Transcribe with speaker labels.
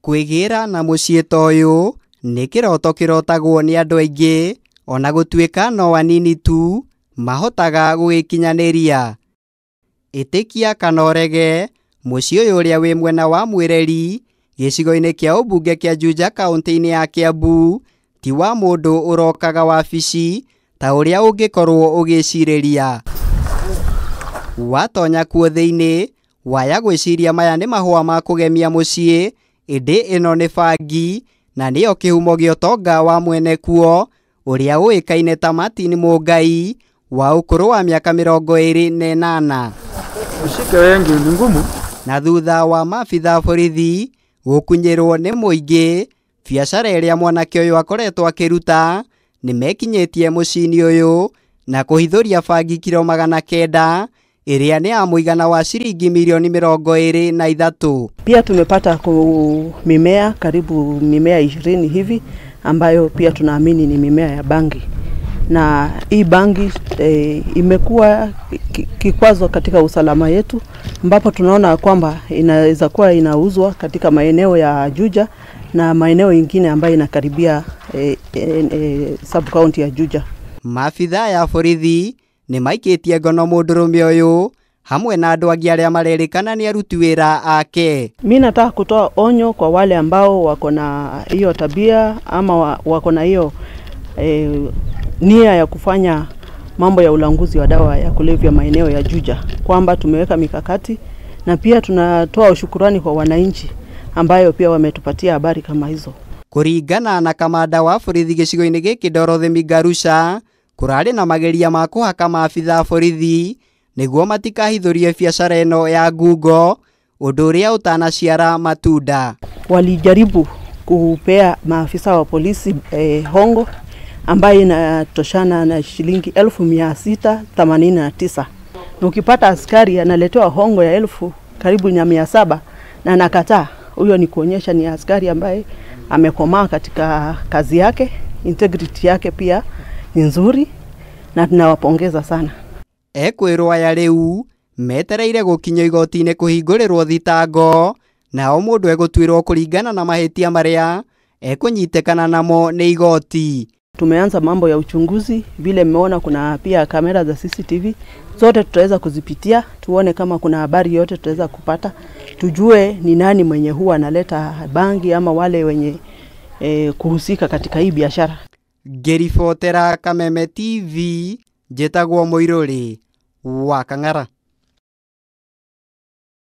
Speaker 1: Kwĩgira na mucii ta ũyũ nĩ kĩroto kĩrotagwo nĩ andũ aingĩ, ona gũtuĩka no anini tu mahotaga gũgĩkinyanĩria. Ĩtĩkia kana ũrege, mucii ũyũ ũrĩa wĩ mwena wa Mwĩreri gĩcigo-inĩ kĩa ũmbunge kĩa Juja kaũntĩ-inĩ ya Kiambu ti wa mũndũ ũrokaga wabici ta ũrĩa ũngĩkorwo ũgĩcirĩria. Watonya kuo thĩinĩ waya gwĩciria maya nĩ mahũa ma kũgemia muciĩ, ĩndĩ ĩno nĩ bangi na nĩyo kĩhumo gĩa ũtonga wa mwene kuo ũrĩa ũĩkaine ta Martin Mũngai wa ũkũrũ wa mĩaka 28.
Speaker 2: Ushike wengi ni ngumu.
Speaker 1: Na thutha wa maabitha borithi gũkunyĩrwo nĩ mũingĩ, biacara ĩrĩa mwanake ũyũ akoretwo akĩruta nĩ mekinyĩtie muciĩ-inĩ ũyũ na kũhithũria bangi kilo 900 ĩrĩa nĩ ya mũigana wa shilingi milioni 23.
Speaker 3: Pia tumepata mimea karibu mimea 20 hivi ambayo pia tunaamini ni mimea ya bangi. Na hii bangi imekuwa kikwazo katika usalama yetu, ambapo tunaona kwamba inaweza kuwa inauzwa katika maeneo ya Juja na maeneo mengine ambayo inakaribia sub county ya Juja.
Speaker 1: Maabitha ya borithi nĩ maikĩtie ngono mũndũrũme ũyũ hamwe na andũ angĩ arĩa marerĩkana nĩ aruti wĩra ake.
Speaker 3: Mimi nataka kutoa onyo kwa wale ambao wako na hiyo tabia ama wako na hiyo nia ya kufanya mambo ya ulanguzi wa dawa ya kulevya maeneo ya Juja, kwamba tumeweka mikakati na pia tunatoa shukrani kwa wananchi ambayo pia wametupatia habari kama hizo.
Speaker 1: Kũringana na kamanda wa borithi gĩcigo-inĩ gĩkĩ Dorothy Migarusha, kũrarĩ na mageria ma kũhaka maabitha borithi nĩguo matikahithũrie biacara ĩno ya ngungo, ũndũ ũrĩa ũtanaciara matunda.
Speaker 3: Walijaribu kupea maafisa wa polisi hongo ambayo inatoshana na shilingi 1689. Na ukipata askari analetewa hongo ya karibu 700 na nakataa, huyo ni kuonyesha ni askari ambaye amekomaa katika kazi yake, integrity yake pia ni nzuri na tunawapongeza sana.
Speaker 1: Ekwĩrwo aya rĩu metereire gũkinyio igoti-inĩ kũhingũrĩrwo thitango, na o mũndũ egũtuĩrwo kũringana na mahĩtia marĩa ekũnyitĩkana namo nĩ igoti.
Speaker 3: Tumeanza mambo ya uchunguzi, vile mmeona kuna pia kamera za CCTV, zote tutaweza kuzipitia, tuone kama kuna habari yote tutaweza kupata, tujue ni nani mwenye huwa analeta bangi ama wale wenye kuhusika katika hii biashara.
Speaker 1: Ngĩribotera Kameme TV, njĩtagwo Mũirũrĩ wa Kang'ara.